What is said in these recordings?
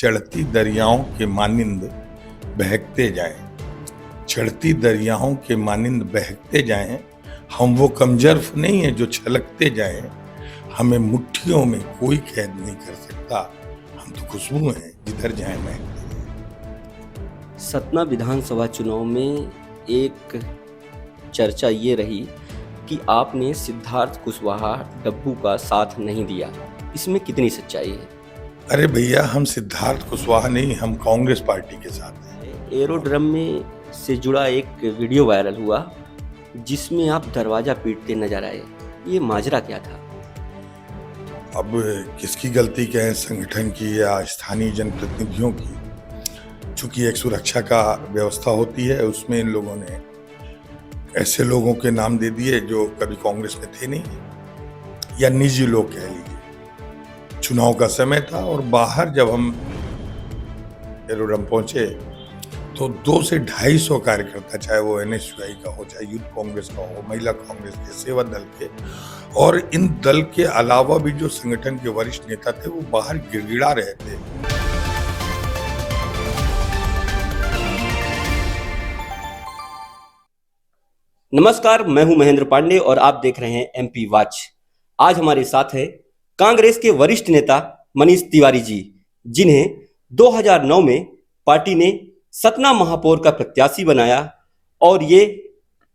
चढ़ती दरियाओं के मानिंद बहकते जाएं, चढ़ती दरियाओं के मानिंद बहकते जाएं। हम वो कमजर्फ नहीं है जो छलकते जाएं, हमें मुट्ठियों में कोई कैद नहीं कर सकता। हम तो खुशबू हैं जिधर जाएं महकते जाएं। सतना विधानसभा चुनाव में एक चर्चा ये रही कि आपने सिद्धार्थ कुशवाहा डब्बू का साथ नहीं दिया, इसमें कितनी सच्चाई है? अरे भैया, हम सिद्धार्थ कुशवाहा नहीं, हम कांग्रेस पार्टी के साथ हैं। एरोड्रम में से जुड़ा एक वीडियो वायरल हुआ जिसमें आप दरवाजा पीटते नजर आए, ये माजरा क्या था? अब किसकी गलती कहें, संगठन की या स्थानीय जनप्रतिनिधियों की? चूंकि एक सुरक्षा का व्यवस्था होती है, उसमें इन लोगों ने ऐसे लोगों के नाम दे दिए जो कभी कांग्रेस में थे नहीं, या निजी लोग कह लीजिए। चुनाव का समय था और बाहर जब हम एरोड्रम पहुंचे तो 200 से 250 कार्यकर्ता, चाहे वो NSUI का हो, चाहे यूथ कांग्रेस का हो, महिला कांग्रेस के, सेवा दल के, और इन दल के अलावा भी जो संगठन के वरिष्ठ नेता थे, वो बाहर गिड़गिड़ा रहे थे। नमस्कार, मैं हूं महेंद्र पांडे और आप देख रहे हैं MP वॉच। आज हमारे साथ है कांग्रेस के वरिष्ठ नेता मनीष तिवारी जी, जिन्हें 2009 में पार्टी ने सतना महापौर का प्रत्याशी बनाया और ये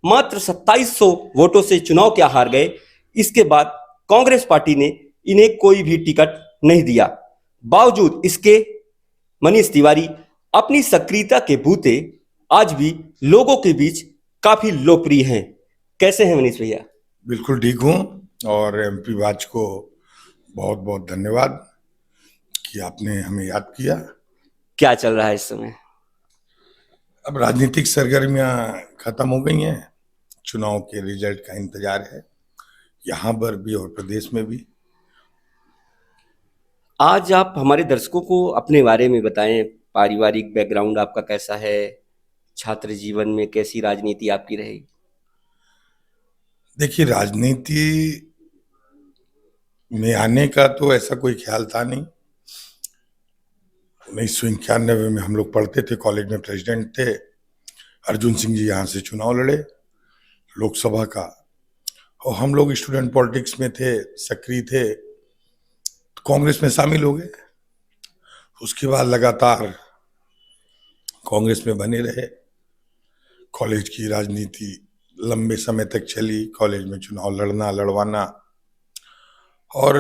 मात्र 2700 वोटों से चुनाव क्या हार गए। इसके बाद कांग्रेस पार्टी ने इन्हें कोई भी टिकट नहीं दिया। बावजूद इसके मनीष तिवारी अपनी सक्रियता के बूते आज भी लोगों के बीच काफी लोकप्रिय हैं। कैसे हैं मनीष भैया? बिल्कुल ठीक हूँ, और MP वाच को बहुत बहुत धन्यवाद कि आपने हमें याद किया। क्या चल रहा है इस समय? अब राजनीतिक सरगर्मियां खत्म हो गई हैं, चुनाव के रिजल्ट का इंतजार है, यहाँ पर भी और प्रदेश में भी। आज आप हमारे दर्शकों को अपने बारे में बताएं, पारिवारिक बैकग्राउंड आपका कैसा है, छात्र जीवन में कैसी राजनीति आपकी रही? देखिए, राजनीति में आने का तो ऐसा कोई ख्याल था नहीं। 1991 में हम लोग पढ़ते थे, कॉलेज में प्रेसिडेंट थे अर्जुन सिंह जी, यहाँ से चुनाव लड़े लोकसभा का, और हम लोग स्टूडेंट पॉलिटिक्स में थे, सक्रिय थे, तो कांग्रेस में शामिल हो गए। उसके बाद लगातार कांग्रेस में बने रहे। कॉलेज की राजनीति लंबे समय तक चली, कॉलेज में चुनाव लड़ना लड़वाना, और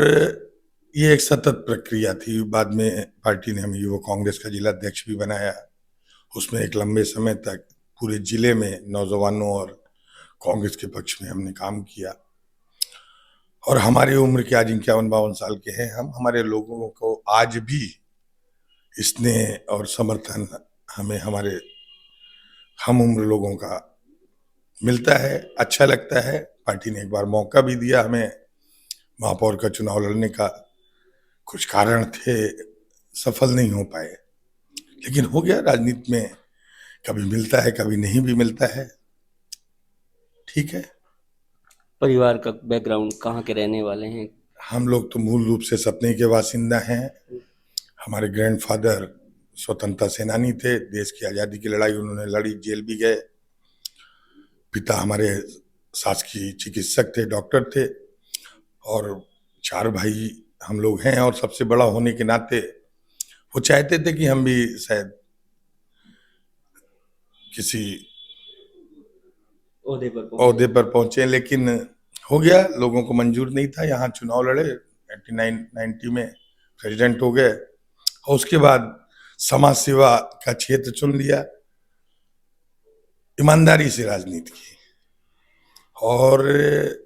ये एक सतत प्रक्रिया थी। बाद में पार्टी ने हमें युवा कांग्रेस का जिला अध्यक्ष भी बनाया। उसमें एक लंबे समय तक पूरे जिले में नौजवानों और कांग्रेस के पक्ष में हमने काम किया। और हमारी उम्र के आज 51-52 साल के हैं हम, हमारे लोगों को आज भी स्नेह और समर्थन हमें हमारे हम उम्र लोगों का मिलता है, अच्छा लगता है। पार्टी ने एक बार मौका भी दिया हमें महापौर का चुनाव लड़ने का, कुछ कारण थे, सफल नहीं हो पाए, लेकिन हो गया। राजनीति में कभी मिलता है, कभी नहीं भी मिलता है, ठीक है। परिवार का बैकग्राउंड, कहाँ के रहने वाले हैं? हम लोग तो मूल रूप से सतना के बासिंदा हैं। हमारे ग्रैंडफादर स्वतंत्रता सेनानी थे, देश की आज़ादी की लड़ाई उन्होंने लड़ी, जेल भी गए। पिता हमारे शासकीय चिकित्सक थे, डॉक्टर थे, और 4 भाई हम लोग हैं, और सबसे बड़ा होने के नाते वो चाहते थे कि हम भी शायद किसी ओहदे पर पहुंचे, लेकिन हो गया, लोगों को मंजूर नहीं था। यहाँ चुनाव लड़े, 89-90 में प्रेसिडेंट हो गए, और उसके बाद समाज सेवा का क्षेत्र चुन लिया, ईमानदारी से राजनीति की। और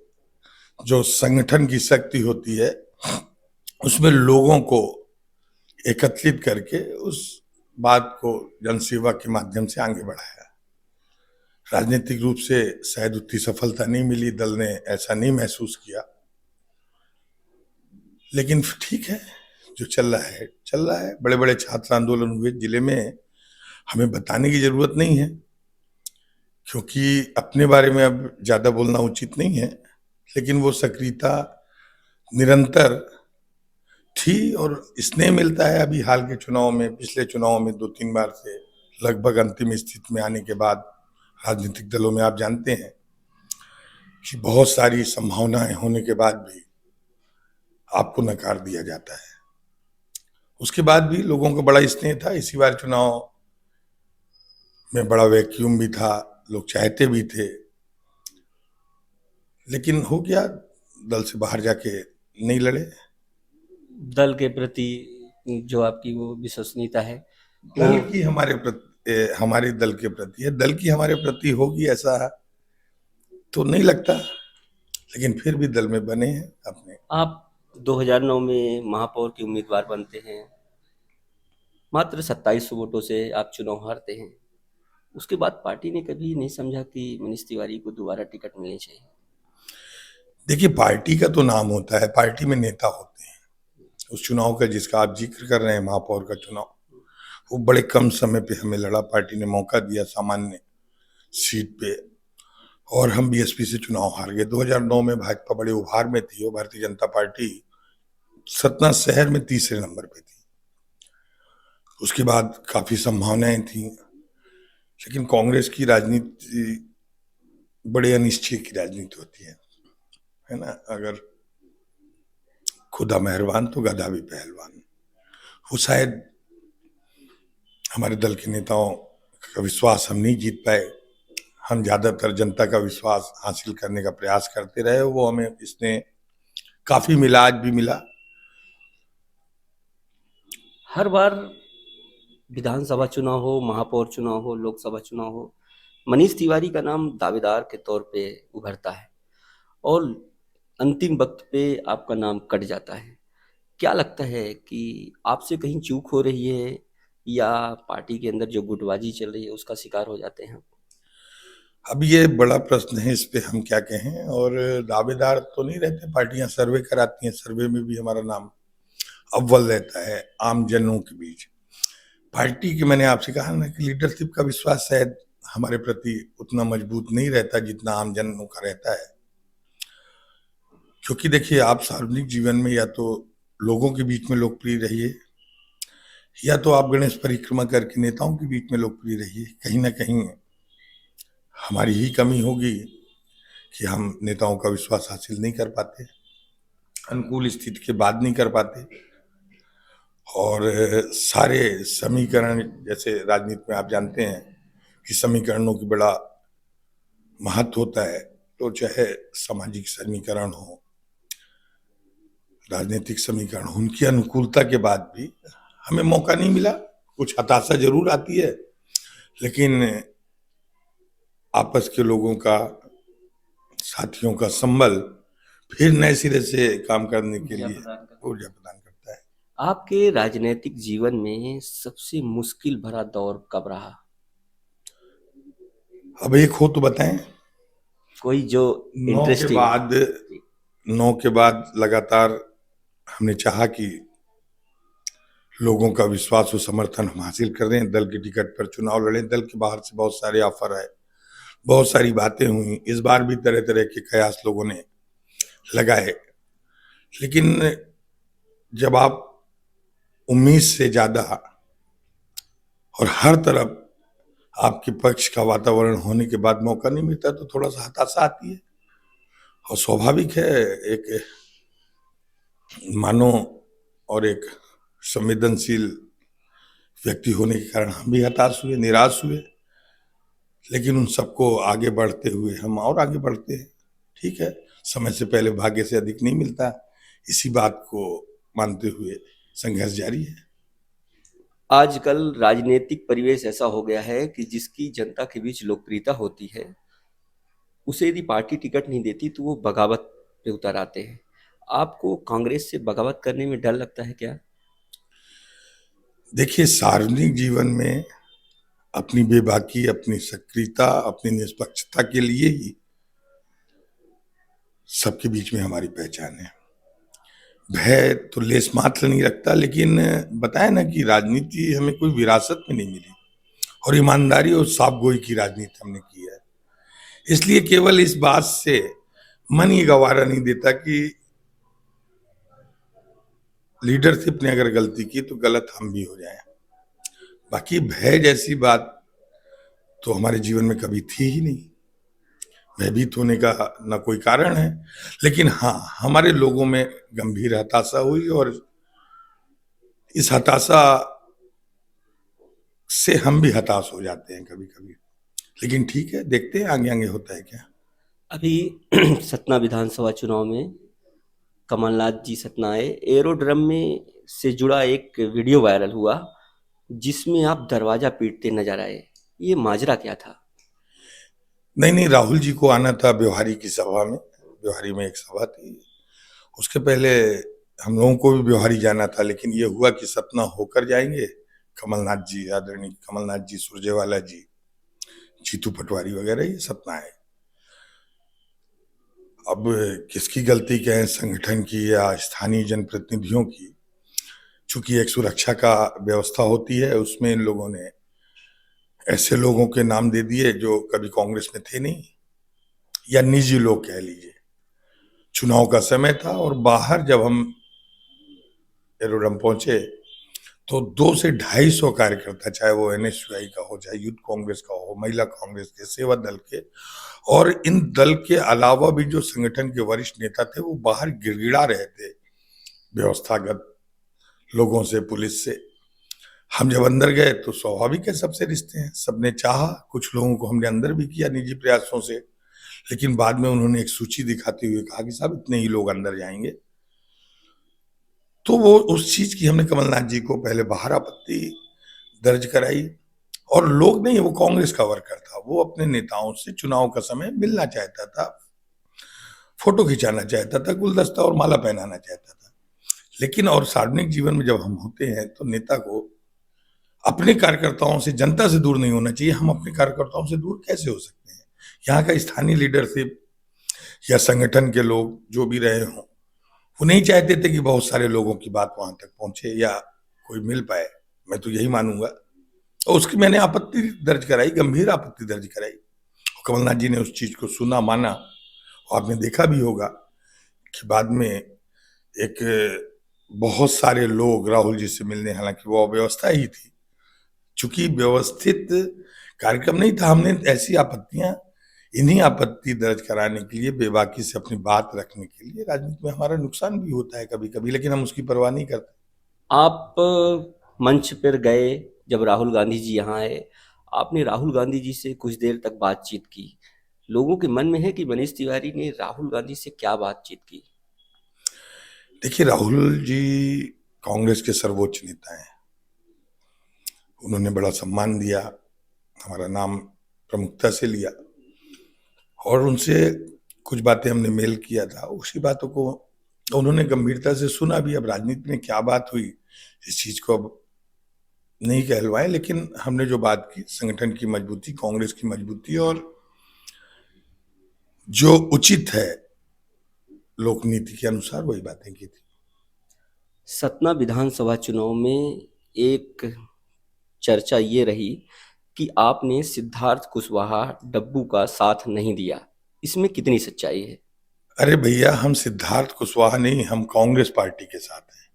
जो संगठन की शक्ति होती है, उसमें लोगों को एकत्रित करके उस बात को जनसेवा के माध्यम से आगे बढ़ाया। राजनीतिक रूप से शायद उतनी सफलता नहीं मिली, दल ने ऐसा नहीं महसूस किया, लेकिन ठीक है, जो चल रहा है चल रहा है। बड़े बड़े छात्र आंदोलन हुए जिले में, हमें बताने की जरूरत नहीं है, क्योंकि अपने बारे में अब ज्यादा बोलना उचित नहीं है, लेकिन वो सक्रियता निरंतर थी और स्नेह मिलता है। अभी हाल के चुनाव में, पिछले चुनाव में 2-3 बार से लगभग अंतिम स्थिति में आने के बाद राजनीतिक दलों में आप जानते हैं कि बहुत सारी संभावनाएं होने के बाद भी आपको नकार दिया जाता है। उसके बाद भी लोगों को बड़ा स्नेह था। इसी बार चुनाव में बड़ा वैक्यूम भी था, लोग चाहते भी थे, लेकिन हो गया, दल से बाहर जाके नहीं लड़े। दल के प्रति जो आपकी वो विश्वसनीयता है दल वो की हमारे दल के प्रति है, दल की हमारे प्रति होगी ऐसा तो नहीं लगता, लेकिन फिर भी दल में बने हैं अपने। आप 2009 में महापौर के उम्मीदवार बनते हैं, मात्र 2700 वोटों से आप चुनाव हारते हैं। उसके बाद पार्टी ने कभी नहीं समझा कि मनीष तिवारी को दोबारा टिकट मिलनी चाहिए? देखिए, पार्टी का तो नाम होता है, पार्टी में नेता होते हैं। उस चुनाव का जिसका आप जिक्र कर रहे हैं, महापौर का चुनाव, वो बड़े कम समय पे हमें लड़ा, पार्टी ने मौका दिया सामान्य सीट पे, और हम बीएसपी से चुनाव हार गए। 2009 में भाजपा बड़े उभार में थी और भारतीय जनता पार्टी सतना शहर में तीसरे नंबर पे थी। उसके बाद काफी संभावनाएं थी, लेकिन कांग्रेस की राजनीति बड़े अनिश्चय की राजनीति होती है ना। अगर खुदा मेहरबान तो गधा भी पहलवान। वो शायद हमारे दल के नेताओं का विश्वास हम नहीं जीत पाए। हम ज्यादातर जनता का विश्वास हासिल करने का प्रयास करते रहे, वो हमें इसने काफी मिला, आज भी मिला। हर बार विधानसभा चुनाव हो, महापौर चुनाव हो, लोकसभा चुनाव हो, मनीष तिवारी का नाम दावेदार के तौर पे उभरता है और अंतिम वक्त पे आपका नाम कट जाता है। क्या लगता है कि आपसे कहीं चूक हो रही है या पार्टी के अंदर जो गुटबाजी चल रही है उसका शिकार हो जाते हैं? अब ये बड़ा प्रश्न है, इस पे हम क्या कहें। और दावेदार तो नहीं रहते, पार्टियां सर्वे कराती हैं, सर्वे में भी हमारा नाम अव्वल रहता है आम जनों के बीच। पार्टी की, मैंने आपसे कहा ना कि लीडरशिप का विश्वास शायद हमारे प्रति उतना मजबूत नहीं रहता जितना आम जनों का रहता है। क्योंकि देखिए, आप सार्वजनिक जीवन में या तो लोगों के बीच में लोकप्रिय रहिए, या तो आप गणेश परिक्रमा करके नेताओं के बीच में लोकप्रिय रहिए। कहीं ना कहीं हमारी ही कमी होगी कि हम नेताओं का विश्वास हासिल नहीं कर पाते, अनुकूल स्थिति के बाद नहीं कर पाते। और सारे समीकरण, जैसे राजनीति में आप जानते हैं कि समीकरणों की बड़ा महत्व होता है, तो चाहे सामाजिक समीकरण हो, राजनीतिक समीकरण, उनकी अनुकूलता के बाद भी हमें मौका नहीं मिला। कुछ हताशा जरूर आती है, लेकिन आपस के लोगों का, साथियों का संबल फिर नए सिरे से काम करने के लिए ऊर्जा प्रदान करता है। आपके राजनीतिक जीवन में सबसे मुश्किल भरा दौर कब रहा? अब एक हो तो बताएं। कोई जो इंटरेस्टिंग। 9 के बाद लगातार हमने चाहा कि लोगों का विश्वास और समर्थन हम हासिल कर रहे हैं, दल की टिकट पर चुनाव लड़े। दल के बाहर से बहुत सारे ऑफर आए, बहुत सारी बातें हुई। इस बार भी तरह तरह के कयास लोगों ने लगाए, लेकिन जब आप उम्मीद से ज्यादा और हर तरफ आपके पक्ष का वातावरण होने के बाद मौका नहीं मिलता, तो थोड़ा सा हताशा आती है। और स्वाभाविक है, एक मानो और एक संवेदनशील व्यक्ति होने के कारण हम भी हताश हुए, निराश हुए। लेकिन उन सबको आगे बढ़ते हुए हम और आगे बढ़ते हैं। ठीक है, समय से पहले भाग्य से अधिक नहीं मिलता, इसी बात को मानते हुए संघर्ष जारी है। आजकल राजनीतिक परिवेश ऐसा हो गया है कि जिसकी जनता के बीच लोकप्रियता होती है, उसे यदि पार्टी टिकट नहीं देती तो वो बगावत पे उतर आते हैं। आपको कांग्रेस से बगावत करने में डर लगता है क्या? देखिए, सार्वजनिक जीवन में अपनी बेबाकी, अपनी सक्रियता, अपनी निष्पक्षता के लिए ही सबके बीच में हमारी पहचान है। भय तो लेस मात्र नहीं रखता, लेकिन बताया ना कि राजनीति हमें कोई विरासत में नहीं मिली, और ईमानदारी और साफगोई की राजनीति हमने की है। इसलिए केवल इस बात से मन ही गवारा नहीं देता कि लीडरशिप ने अगर गलती की तो गलत हम भी हो जाएं। बाकी भय जैसी बात तो हमारे जीवन में कभी थी ही नहीं। भयभीत होने का ना कोई कारण है, लेकिन हाँ, हमारे लोगों में गंभीर हताशा हुई और इस हताशा से हम भी हताश हो जाते हैं कभी कभी। लेकिन ठीक है, देखते हैं आगे आगे होता है क्या। अभी सतना विधानसभा चुनाव में कमलनाथ जी सतना आए, एरोड्रम में से जुड़ा एक वीडियो वायरल हुआ जिसमें आप दरवाजा पीटते नजर आए। ये माजरा क्या था? नहीं नहीं, राहुल जी को आना था ब्योहारी की सभा में। ब्योहारी में एक सभा थी, उसके पहले हम लोगों को भी ब्योहारी जाना था, लेकिन ये हुआ कि सतना होकर जाएंगे। कमलनाथ जी, आदरणीय कमलनाथ जी, सुरजेवाला जी, जीतू पटवारी वगैरह ये सतना है। अब किसकी गलती कहें, संगठन की या स्थानीय जनप्रतिनिधियों की। चूंकि एक सुरक्षा का व्यवस्था होती है, उसमें इन लोगों ने ऐसे लोगों के नाम दे दिए जो कभी कांग्रेस में थे नहीं, या निजी लोग कह लीजिए। चुनाव का समय था और बाहर जब हम एरोड्रम पहुंचे तो 200 से 250 कार्यकर्ता, चाहे वो एनएसयूआई का हो, चाहे यूथ कांग्रेस का हो, महिला कांग्रेस के, सेवा दल के, और इन दल के अलावा भी जो संगठन के वरिष्ठ नेता थे, वो बाहर गिड़गिड़ा रहे थे व्यवस्थागत लोगों से, पुलिस से। हम जब अंदर गए तो स्वाभाविक है, सबसे रिश्ते हैं, सबने चाहा, कुछ लोगों को हमने अंदर भी किया निजी प्रयासों से, लेकिन बाद में उन्होंने एक सूची दिखाते हुए कहा कि साहब इतने ही लोग अंदर जाएंगे। तो वो उस चीज की हमने कमलनाथ जी को पहले बाहर आपत्ति दर्ज कराई। और लोग नहीं, वो कांग्रेस का वर्कर था, वो अपने नेताओं से चुनाव का समय मिलना चाहता था, फोटो खिंचाना चाहता था, गुलदस्ता और माला पहनाना चाहता था। लेकिन और सार्वजनिक जीवन में जब हम होते हैं तो नेता को अपने कार्यकर्ताओं से, जनता से दूर नहीं होना चाहिए। हम अपने कार्यकर्ताओं से दूर कैसे हो सकते हैं? यहाँ का स्थानीय लीडरशिप या संगठन के लोग जो भी रहे हों, वो नहीं चाहते थे कि बहुत सारे लोगों की बात वहां तक पहुंचे या कोई मिल पाए। मैं तो यही मानूंगा, और उसकी मैंने आपत्ति दर्ज कराई, गंभीर आपत्ति दर्ज कराई। कमलनाथ जी ने उस चीज को सुना, माना, और आपने देखा भी होगा कि बाद में एक बहुत सारे लोग राहुल जी से मिलने, हालांकि वो अव्यवस्था ही थी, चूंकि व्यवस्थित कार्यक्रम नहीं था। हमने ऐसी आपत्तियां, इन्हीं आपत्ति दर्ज कराने के लिए, बेबाकी से अपनी बात रखने के लिए, राजनीति में हमारा नुकसान भी होता है कभी कभी, लेकिन हम उसकी परवाह नहीं करते। आप मंच पर गए जब राहुल गांधी जी यहाँ आए, आपने राहुल गांधी जी से कुछ देर तक बातचीत की। लोगों के मन में है कि मनीष तिवारी ने राहुल गांधी से क्या बातचीत की? देखिए, राहुल जी कांग्रेस के सर्वोच्च नेता हैं, उन्होंने बड़ा सम्मान दिया, हमारा नाम प्रमुखता से लिया, और उनसे कुछ बातें हमने मेल किया था। उसी बातों को उन्होंने गंभीरता से सुना भी। अब राजनीति में क्या बात हुई इस चीज को अब नहीं कहलवाएं, लेकिन हमने जो बात की, संगठन की मजबूती, कांग्रेस की मजबूती, और जो उचित है लोक नीति के अनुसार, वही बातें की थी। सतना विधानसभा चुनाव में एक चर्चा ये रही कि आपने सिद्धार्थ कुशवाहा डब्बू का साथ नहीं दिया। इसमें कितनी सच्चाई है? अरे भैया, हम सिद्धार्थ कुशवाहा नहीं, हम कांग्रेस पार्टी के साथ हैं,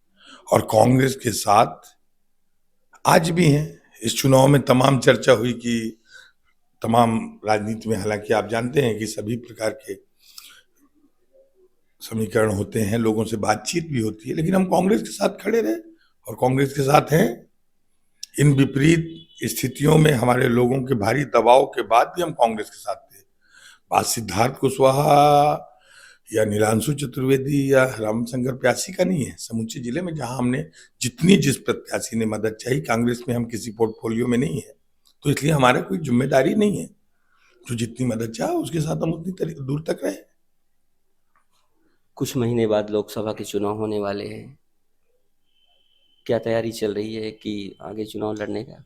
और कांग्रेस के साथ आज भी हैं। इस चुनाव में तमाम चर्चा हुई कि तमाम राजनीति में, हालांकि आप जानते हैं कि सभी प्रकार के समीकरण होते हैं, लोगों से बातचीत भी होती है, लेकिन हम कांग्रेस के साथ खड़े रहे और कांग्रेस के साथ हैं। इन विपरीत स्थितियों में हमारे लोगों के भारी दबाव के बाद भी हम कांग्रेस के साथ थे। बात सिद्धार्थ कुशवाहा या नीलांशु चतुर्वेदी या रामशंकर प्यासी का नहीं है। समूचे जिले में जहां हमने जितनी, जिस प्रत्याशी ने मदद चाहिए, कांग्रेस में हम किसी पोर्टफोलियो में नहीं है, तो इसलिए हमारा कोई जिम्मेदारी नहीं है। जो जितनी मदद चाहे उसके साथ हम उतनी दूर तक रहे। कुछ महीने बाद लोकसभा के चुनाव होने वाले हैं, क्या तैयारी चल रही है कि आगे चुनाव लड़ने का?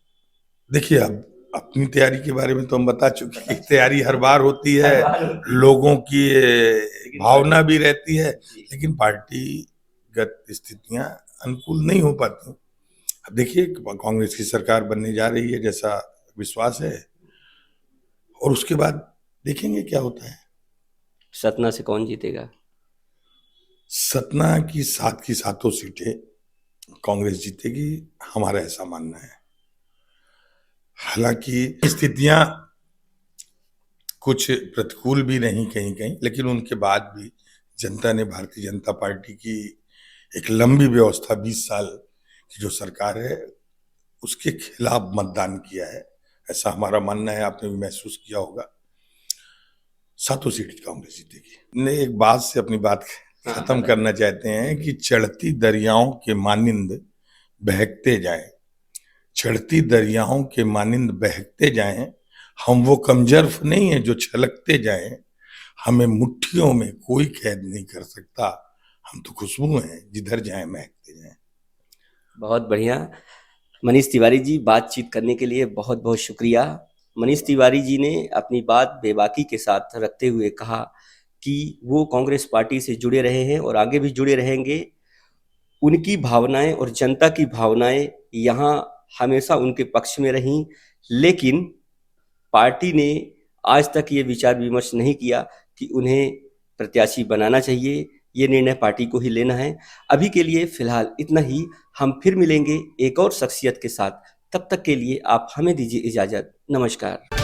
देखिए, अब अपनी तैयारी के बारे में तो हम बता चुके हैं। तैयारी हर बार होती है, लोगों की भावना भी रहती है, लेकिन पार्टीगत स्थितियां अनुकूल नहीं हो पाती। अब देखिए, कांग्रेस की सरकार बनने जा रही है जैसा विश्वास है, और उसके बाद देखेंगे क्या होता है। सतना से कौन जीतेगा? सतना की 7 की 7 सीटें कांग्रेस जीतेगी, हमारा ऐसा मानना है। हालांकि स्थितियां कुछ प्रतिकूल भी नहीं कहीं कहीं, लेकिन उनके बाद भी जनता ने भारतीय जनता पार्टी की एक लंबी व्यवस्था 20 साल की जो सरकार है उसके खिलाफ मतदान किया है, ऐसा हमारा मानना है। आपने भी महसूस किया होगा। 7 सीट कांग्रेस जीतेगी। ने एक बात से अपनी बात खत्म करना चाहते हैं कि चढ़ती दरियाओं के मानिंद बहकते जाएं, चढ़ती दरियाओं के मानिंद बहकते जाएं, हम वो कमजर्फ नहीं है जो छलकते जाएं, हमें मुट्ठियों में कोई कैद नहीं कर सकता, हम तो खुशबू हैं जिधर जाएं महकते जाएं। बहुत बढ़िया मनीष तिवारी जी, बातचीत करने के लिए बहुत बहुत शुक्रिया। मनीष तिवारी जी ने अपनी बात बेबाकी के साथ रखते हुए कहा कि वो कांग्रेस पार्टी से जुड़े रहे हैं और आगे भी जुड़े रहेंगे। उनकी भावनाएं और जनता की भावनाएं यहाँ हमेशा उनके पक्ष में रहीं, लेकिन पार्टी ने आज तक ये विचार विमर्श नहीं किया कि उन्हें प्रत्याशी बनाना चाहिए। ये निर्णय पार्टी को ही लेना है। अभी के लिए फिलहाल इतना ही। हम फिर मिलेंगे एक और शख्सियत के साथ। तब तक के लिए आप हमें दीजिए इजाजत। नमस्कार।